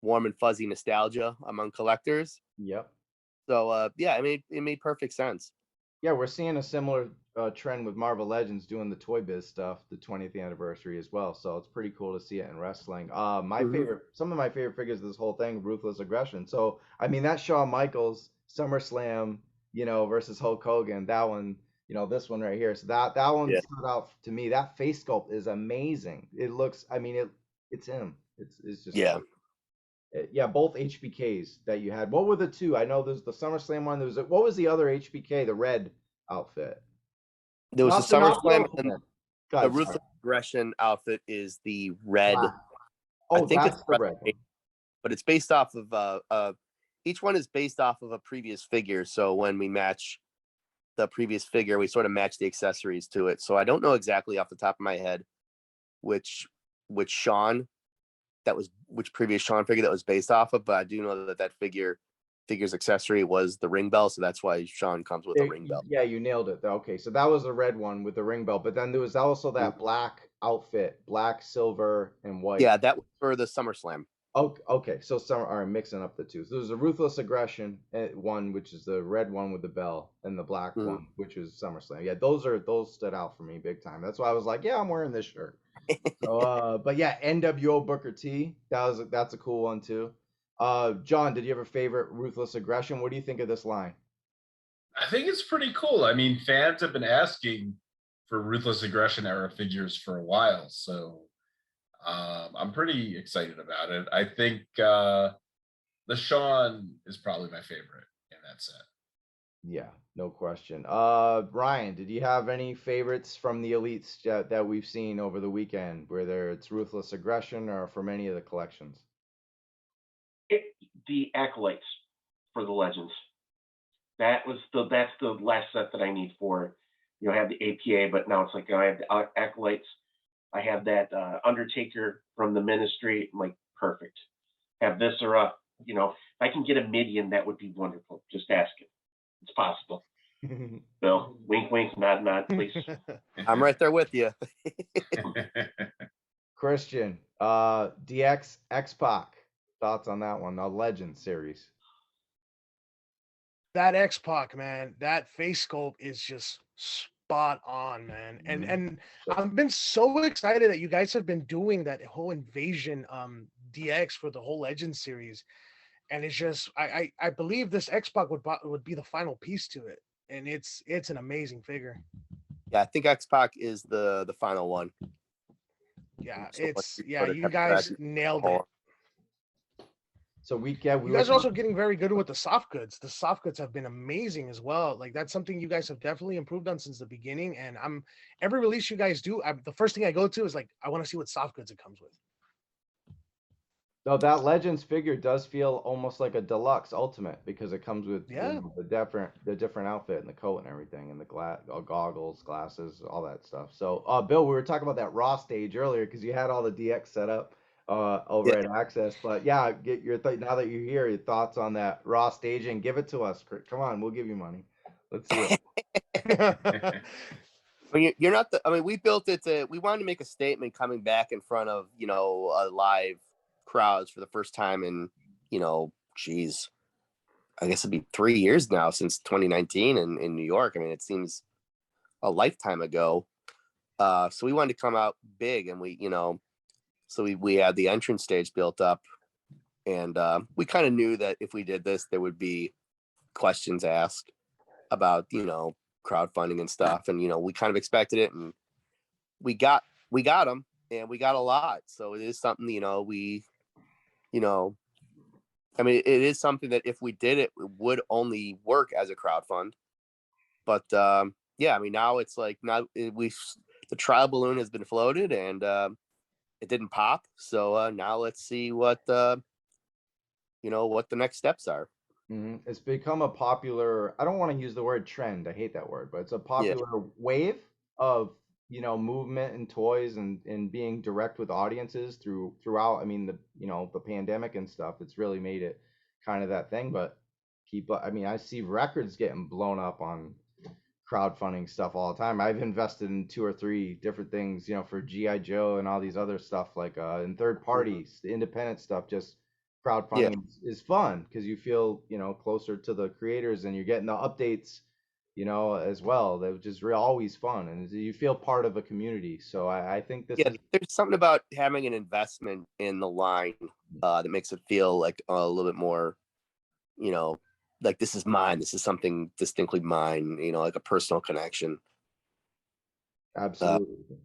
warm and fuzzy nostalgia among collectors.
Yep.
So it made perfect sense.
Yeah, we're seeing a similar trend with Marvel Legends doing the Toy Biz stuff, the 20th anniversary as well. So it's pretty cool to see it in wrestling. Some of my favorite figures of this whole thing, Ruthless Aggression. So I mean, that Shawn Michaels SummerSlam, versus Hulk Hogan. That one, this one right here. So that one stood out to me. That face sculpt is amazing. It looks, I mean, it's him. It's just yeah, both HBKs that you had. What were the two? I know there's the SummerSlam one. What was the other HBK? The red outfit.
There was the SummerSlam, and the Ruthless Aggression outfit is the red.
I think it's the red,
but it's based off of each one is based off of a previous figure. So when we match the previous figure, we sort of match the accessories to it. So I don't know exactly off the top of my head which Shawn which previous Sean figure that was based off of, but I do know that figure's accessory was the ring bell, so that's why Sean comes with a ring bell.
Yeah, you nailed it. Okay, so that was the red one with the ring bell, but then there was also that black outfit, black, silver, and white.
Yeah, that was for the SummerSlam.
Oh, okay. So some are mixing up the two. So there's a Ruthless Aggression one, which is the red one with the bell, and the black one, which is SummerSlam. Yeah, those stood out for me big time. That's why I was like, yeah, I'm wearing this shirt. So, but yeah, NWO Booker T. That's a cool one too. John, did you have a favorite Ruthless Aggression? What do you think of this line?
I think it's pretty cool. I mean, fans have been asking for Ruthless Aggression era figures for a while, so I'm pretty excited about it. I think the Sean is probably my favorite in that set.
Yeah, no question. Ryan, did you have any favorites from the Elites that we've seen over the weekend, whether it's Ruthless Aggression or from any of the collections?
The Acolytes for the Legends. That's the last set that I need for, I have the APA, but now it's like I have the Acolytes. I have that Undertaker from the Ministry. I'm like, perfect. Have Viscera. If I can get a Midian, that would be wonderful. Just ask it. It's possible. Bill, wink, wink, nod, nod, please.
I'm right there with you.
Christian, DX X-Pac. Thoughts on that one, the Legend series?
That X-Pac, man, that face sculpt is just spot on, man. And I've been so excited that you guys have been doing that whole Invasion DX for the whole Legend series. And it's just, I believe this X-Pac would be the final piece to it. And it's an amazing figure.
Yeah, I think X-Pac is the final one.
Yeah, you guys nailed it.
So you
guys are also getting very good with the soft goods. The soft goods have been amazing as well. Like that's something you guys have definitely improved on since the beginning. And every release you guys do, the first thing I go to is like, I want to see what soft goods it comes with.
No, that Legends figure does feel almost like a deluxe Ultimate because it comes with the different outfit and the coat and everything and the goggles, glasses, all that stuff. So, Bill, we were talking about that Raw stage earlier because you had all the DX set up over at Axxess. But yeah, get your now that you're here, your thoughts on that Raw staging. Give it to us. Come on, we'll give you money. Let's see it.
You're not we built it we wanted to make a statement coming back in front of a live crowds for the first time in I guess it'd be 3 years now since 2019 in New York. I mean, it seems a lifetime ago. So we wanted to come out big, and we had the entrance stage built up, and we kind of knew that if we did this, there would be questions asked about crowdfunding and stuff, and we kind of expected it, and we got them, and we got a lot. So it is something it is something that if we did it, it would only work as a crowdfund. But now it's like the trial balloon has been floated and it didn't pop. So now let's see what the next steps are.
Mm-hmm. It's become a popular, I don't want to use the word trend, I hate that word, but it's a popular wave of movement and toys and being direct with audiences throughout. I mean, the pandemic and stuff, it's really made it kind of that thing. But I see records getting blown up on crowdfunding stuff all the time. I've invested in 2 or 3 different things, for G.I. Joe and all these other stuff, like in third parties, the independent stuff. Just crowdfunding is fun because you feel closer to the creators and you're getting the updates as well, that which is always fun, and you feel part of a community. So I think this is...
there's something about having an investment in the line that makes it feel like a little bit more, like this is mine, this is something distinctly mine, like a personal connection.
Absolutely.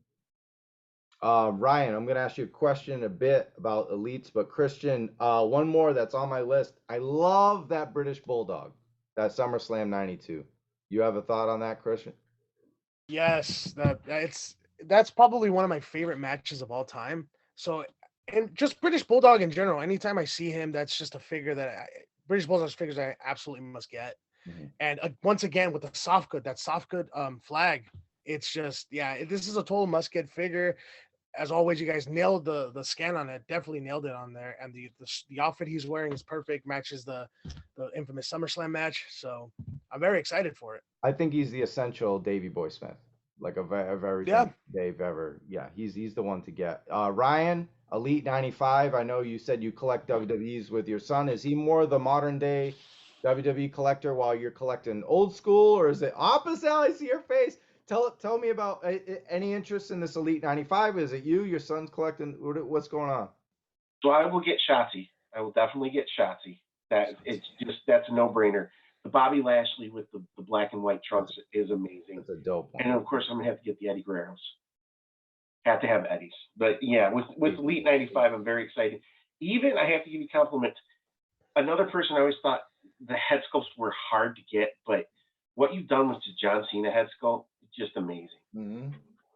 Ryan, I'm gonna ask you a question a bit about Elites, but Christian, one more that's on my list. I love that British Bulldog, that SummerSlam 92. You have a thought on that, Christian?
Yes, that's probably one of my favorite matches of all time. So, and just British Bulldog in general, anytime I see him, that's just a figure that British Bulldog's figures I absolutely must get. Mm-hmm. And once again, with the soft good, that soft good flag, it's just, this is a total must get figure. as always, you guys nailed the scan on it. Definitely nailed it on there. And the outfit he's wearing is perfect. Matches the infamous SummerSlam match. So I'm very excited for it.
I think he's the essential Davey Boy Smith, like of everything
Yeah.
they've ever. Yeah, he's the one to get. Ryan, Elite 95. I know you said you collect WWEs with your son. Is he more the modern day WWE collector while you're collecting old school, or is it opposite? I see your face. Tell me about any interest in this Elite 95. Is it you? Your son's collecting? What's going on?
So I will get Shotzi. I will definitely get Shotzi. That's a no-brainer. The Bobby Lashley with the black and white trunks is amazing.
That's a dope one.
And of course, I'm gonna have to get the Eddie Guerreros. Have to have Eddie's. But yeah, with Elite 95, I'm very excited. Even I have to give you compliments. Another person I always thought the head sculpts were hard to get, but what you've done with the John Cena head sculpt is just amazing.
Mm-hmm.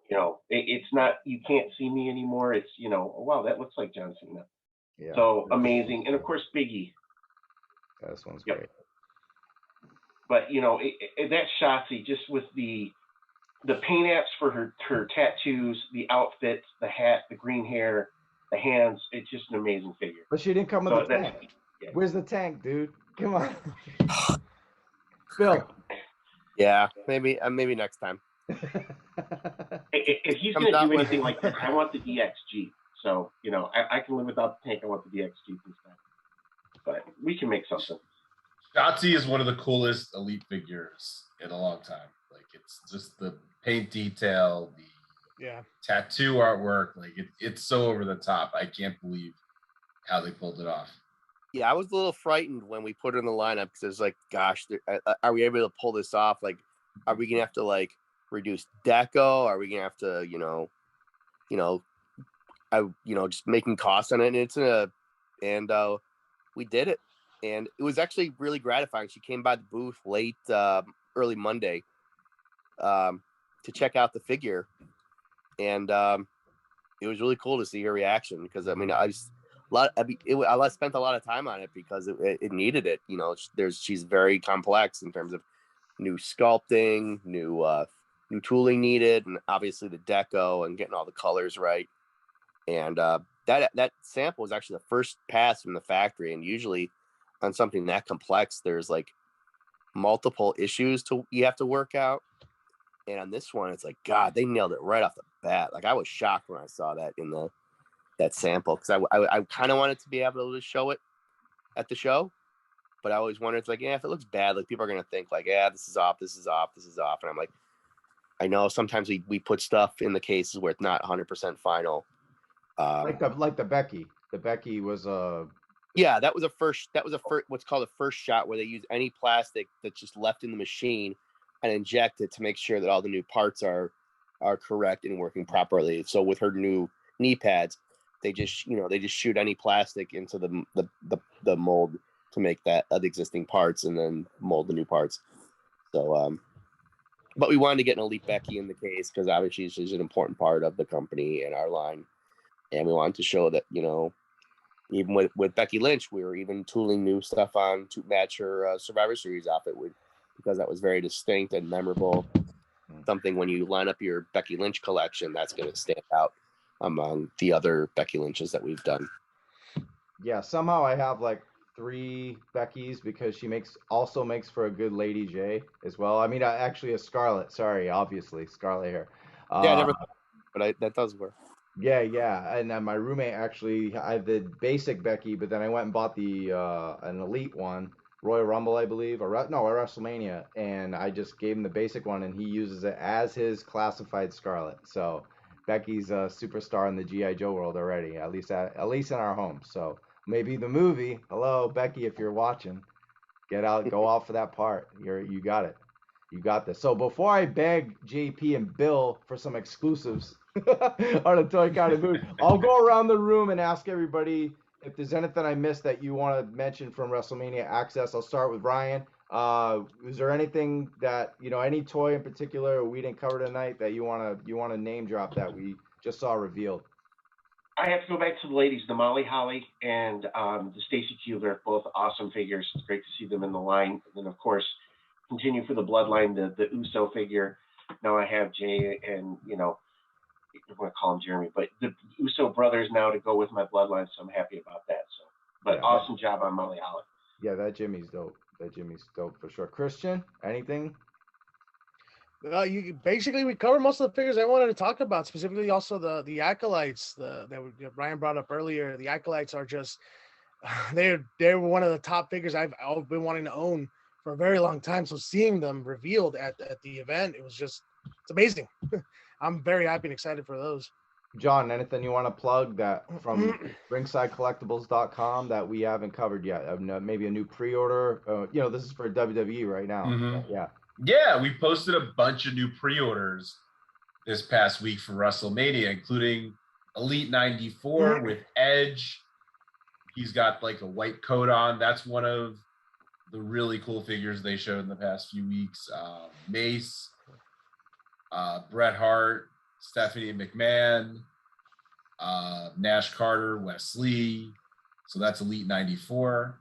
You know, it's not, you can't see me anymore. It's, you know, oh, wow, that looks like John Cena.
Yeah.
So amazing. And of course, Biggie.
Yeah, this one's great.
But, you know, that Shotzi, just with the paint apps for her tattoos, the outfits, the hat, the green hair, the hands, it's just an amazing figure.
But she didn't come with a tank. Yeah. Where's the tank, dude? Come on. Bill.
Yeah, maybe next time.
If he's going to do anything like that, I want the DXG. So, you know, I can live without the tank. I want the DXG instead. But we can make something.
Shotzi is one of the coolest Elite figures in a long time. Like, it's just the paint detail, the tattoo artwork. Like, it's so over the top. I can't believe how they pulled it off.
Yeah, I was a little frightened when we put her in the lineup because it's like, gosh, are we able to pull this off? Like, are we gonna have to like reduce deco? Are we gonna have to, just making costs on it? And we did it, and it was actually really gratifying. She came by the booth late, early Monday, to check out the figure, and it was really cool to see her reaction because I mean, I spent a lot of time on it because it needed it. You know, she's very complex in terms of new sculpting, new tooling needed, and obviously the deco and getting all the colors right. And that sample was actually the first pass from the factory. And usually on something that complex, there's like multiple issues you have to work out. And on this one, it's like, God, they nailed it right off the bat. Like I was shocked when I saw that in that sample because I kind of wanted to be able to show it at the show, but I always wondered, it's like, yeah, if it looks bad, like people are gonna think like, yeah, this is off, and I'm like, I know sometimes we put stuff in the cases where it's not 100% final.
Like the Becky. The Becky was
yeah, that was a first what's called a first shot where they use any plastic that's just left in the machine and inject it to make sure that all the new parts are correct and working properly. So with her new knee pads, they just shoot any plastic into the mold to make that the existing parts and then mold the new parts. So but we wanted to get an Elite Becky in the case because obviously she's an important part of the company and our line, and we wanted to show that, you know, even with Becky Lynch, we were even tooling new stuff on to match her Survivor Series outfit because that was very distinct and memorable. Something when you line up your Becky Lynch collection, that's going to stand out among the other Becky Lynches that we've done.
Yeah, somehow I have like 3 Beckys because she also makes for a good Lady J as well. I mean, actually a Scarlet. Sorry, obviously Scarlet hair.
Yeah, I never, but that does work.
Yeah, and my roommate actually, I have the basic Becky, but then I went and bought an Elite one, Royal Rumble, I believe, or WrestleMania, and I just gave him the basic one, and he uses it as his classified Scarlet. So Becky's a superstar in the G.I. Joe world already, at least in our home. So maybe the movie. Hello, Becky, if you're watching, go out for that part. You got it. You got this. So before I beg JP and Bill for some exclusives on a Toy Kind of Booth, I'll go around the room and ask everybody if there's anything I missed that you want to mention from WrestleMania Axxess. I'll start with Ryan. Is there anything that, any toy in particular we didn't cover tonight that you want to name drop that we just saw revealed?
I have to go back to the ladies, the Molly Holly and the Stacy Q. They're both awesome figures. It's great to see them in the line. And then, of course, continue for the bloodline, the Uso figure. Now I have Jay and, I'm going to call him Jeremy, but the Uso brothers now to go with my bloodline, so I'm happy about that. So, but yeah, awesome job on Molly Holly.
Yeah, that Jimmy's dope. That Jimmy's dope for sure. Christian, anything?
Basically we covered most of the figures I wanted to talk about. Specifically, also the acolytes that Ryan brought up earlier. The acolytes are just they're one of the top figures I've been wanting to own for a very long time. So seeing them revealed at the event, it's amazing. I'm very happy and excited for those.
John, anything you want to plug that from ringsidecollectibles.com that we haven't covered yet? Maybe a new pre-order. This is for WWE right now.
Mm-hmm.
Yeah.
Yeah, we posted a bunch of new pre-orders this past week for WrestleMania, including Elite 94 with Edge. He's got like a white coat on. That's one of the really cool figures they showed in the past few weeks. Mace, Bret Hart, Stephanie McMahon, Nash Carter, Wesley. So that's Elite 94.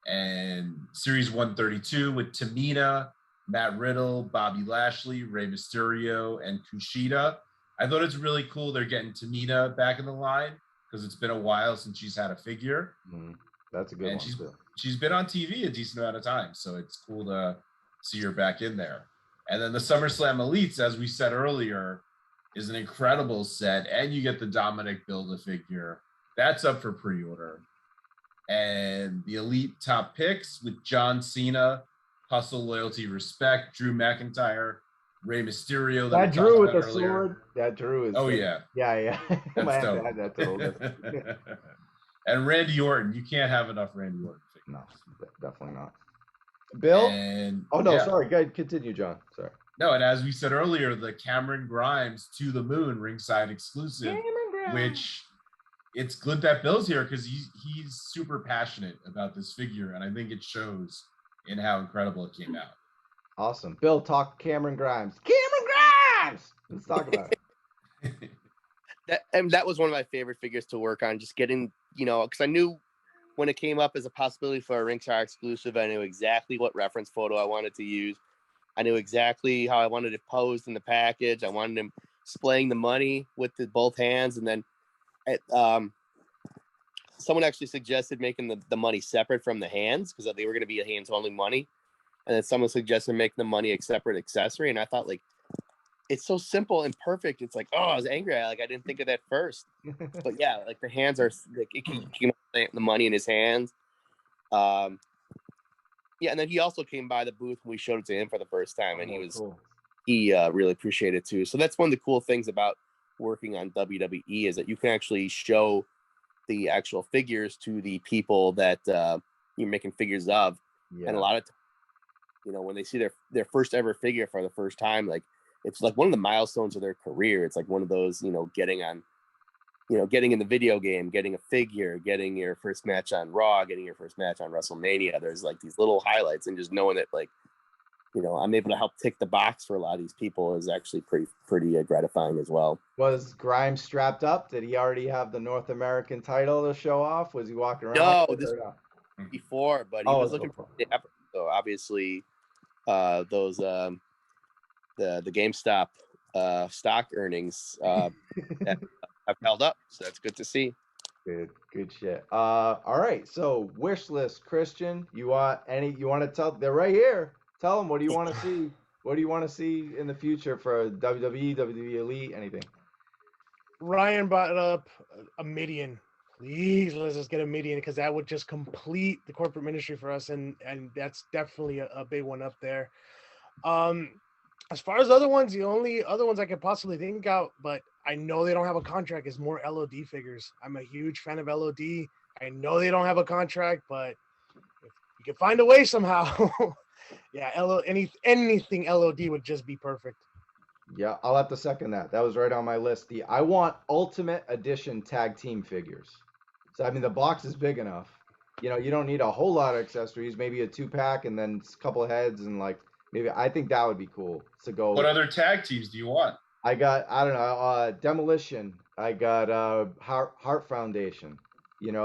And Series 132 with Tamina, Matt Riddle, Bobby Lashley, Rey Mysterio, and Kushida. I thought it's really cool they're getting Tamina back in the line because it's been a while since she's had a figure.
That's a good one.
She's been on TV a decent amount of time, so it's cool to see her back in there. And then the SummerSlam Elites, as we said earlier, is an incredible set, and you get the Dominic Build-A-Figure. That's up for pre-order. And the Elite Top Picks with John Cena, Hustle, Loyalty, Respect, Drew McIntyre, Rey Mysterio.
That Drew with the sword. That Drew is.
Oh, yeah.
Yeah.
That's dope.
That totally.
And Randy Orton. You can't have enough Randy Orton figures.
No, definitely not. Bill? Sorry. Go ahead. Continue, John. Sorry.
No, and as we said earlier, the Cameron Grimes To the Moon ringside exclusive, which it's good that Bill's here because he's super passionate about this figure, and I think it shows in how incredible it came out.
Awesome. Bill, talk Cameron Grimes. Cameron Grimes! Let's talk about it.
That was one of my favorite figures to work on, just getting, because I knew when it came up as a possibility for a ringside exclusive, I knew exactly what reference photo I wanted to use. I knew exactly how I wanted it posed in the package. I wanted him displaying the money with both hands. And then someone actually suggested making the money separate from the hands because they were going to be a hands-only money. And then someone suggested making the money a separate accessory. And I thought, it's so simple and perfect. It's like, I was angry. I didn't think of that first. But yeah, the hands are, it can the money in his hands. Yeah, and then he also came by the booth when we showed it to him for the first time, and he really appreciated it too. So that's one of the cool things about working on WWE is that you can actually show the actual figures to the people that you're making figures of. Yeah. And a lot of when they see their first ever figure for the first time, it's one of the milestones of their career. It's one of those, getting in the video game, getting a figure, getting your first match on Raw, getting your first match on WrestleMania. There's these little highlights, and just knowing that I'm able to help tick the box for a lot of these people is actually pretty gratifying as well.
Was Grimes strapped up? Did he already have the North American title to show off? Was he walking around?
No, this before, but he was looking for the effort. So obviously, those the GameStop stock earnings have held up, so that's good to see.
Good shit. All right, so wish list, Christian. You want to tell? They're right here. Tell them, what do you want to see? What do you want to see in the future for WWE, WWE Elite, anything?
Ryan brought up a Midian. Please, let's just get a Midian, because that would just complete the corporate ministry for us, and that's definitely a big one up there. As far as other ones, the only other ones I could possibly think out, but I know they don't have a contract, is more LOD figures. I'm a huge fan of LOD. I know they don't have a contract, but if you can find a way somehow, yeah, anything LOD would just be perfect.
Yeah, I'll have to second that. That was right on my list. I want Ultimate Edition tag team figures. So, I mean, the box is big enough. You don't need a whole lot of accessories, maybe a 2-pack and then a couple of heads and maybe I think that would be cool to go.
What other tag teams do you want?
I got, I don't know, Demolition. I got Heart Foundation, and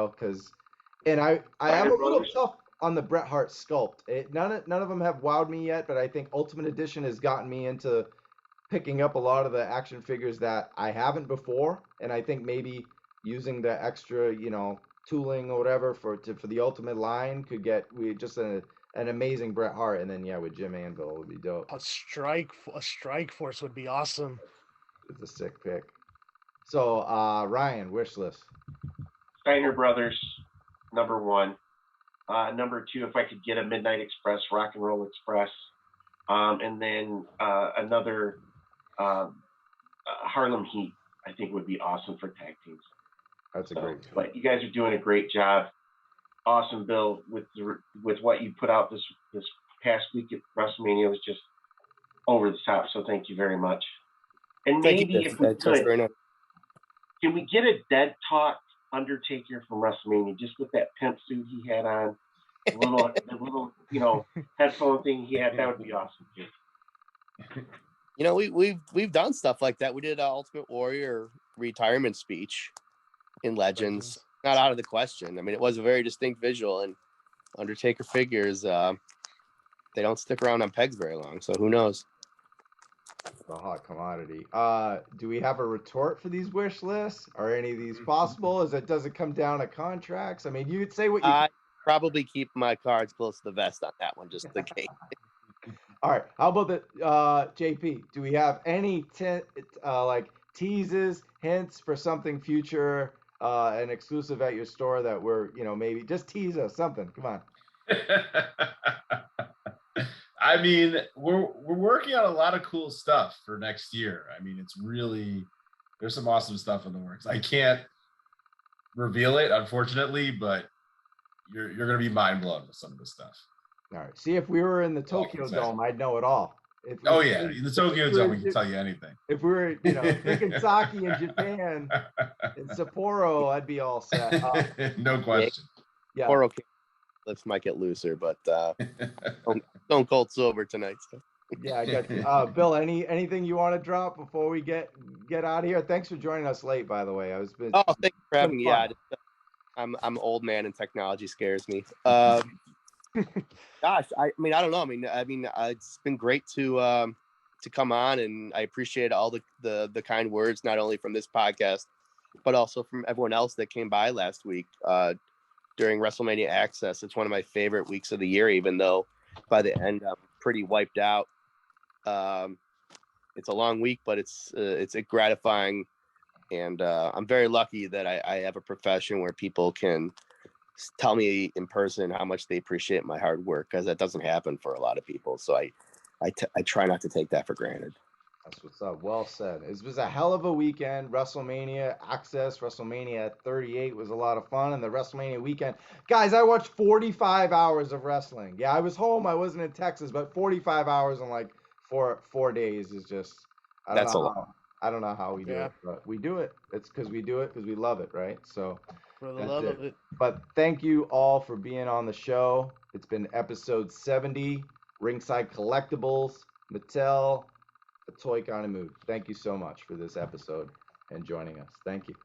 I am a little tough on the Bret Hart sculpt. None of them have wowed me yet, but I think Ultimate Edition has gotten me into picking up a lot of the action figures that I haven't before, and I think maybe using the extra, tooling or whatever for the Ultimate line could get just an amazing Bret Hart, and then with Jim Anvil would be dope.
A strike force would be awesome.
It's a sick pick. So Ryan, wish list.
Steiner Brothers, number 1. Number 2, if I could get a Midnight Express, Rock and Roll Express, and then another Harlem Heat, I think would be awesome for tag teams.
That's a great.
But you guys are doing a great job. Awesome, Bill, with what you put out this past week at WrestleMania was just over the top. So thank you very much. And maybe if we could, can we get a Dead Talk Undertaker from WrestleMania, just with that pimp suit he had on, the little headphone thing he had? That would be awesome too.
We've done stuff like that. We did Ultimate Warrior retirement speech in Legends. Not out of the question. I mean, it was a very distinct visual, and Undertaker figures, they don't stick around on pegs very long, so who knows?
A hot commodity. Do we have a retort for these wish lists? Are any of these possible? Does it come down to contracts? I mean, you could say what you.
I probably keep my cards close to the vest on that one, just in case.
All right. How about the JP? Do we have any teases, hints for something future, an exclusive at your store that we're maybe just tease us something? Come on.
I mean, we're working on a lot of cool stuff for next year. I mean, there's some awesome stuff in the works. I can't reveal it, unfortunately, but you're gonna be mind blown with some of the stuff.
All right. See, if we were in the Tokyo Dome, I'd know it all.
In the Tokyo Dome, we can tell you anything.
If we were, drinking sake in Japan, in Sapporo, I'd be all set.
No question.
Yeah. Sapporo lips might get looser, but Stone Cold sober tonight. So.
Yeah, I got you. Bill, anything you want to drop before we get out of here? Thanks for joining us late, by the way.
Thanks for having me. Yeah, I'm an old man and technology scares me. Gosh, I mean, I don't know. I mean, it's been great to come on, and I appreciate all the kind words, not only from this podcast, but also from everyone else that came by last week during WrestleMania Axxess. It's one of my favorite weeks of the year, even though by the end I'm pretty wiped out. It's a long week, but it's gratifying, and I'm very lucky that I have a profession where people can tell me in person how much they appreciate my hard work, because that doesn't happen for a lot of people. So I try not to take that for granted.
That's what's up. Well said. It was a hell of a weekend. WrestleMania Axxess, WrestleMania 38 was a lot of fun. And the WrestleMania weekend, guys, I watched 45 hours of wrestling. Yeah, I was home. I wasn't in Texas, but 45 hours in like four days is just,
that's a lot.
I don't know how we do it, but we do it. It's because we do it because we love it, right? So
for the love of it.
But thank you all for being on the show. It's been episode 70. Ringside Collectibles, Mattel, a Toy Kind of Mood. Thank you so much for this episode and joining us. Thank you.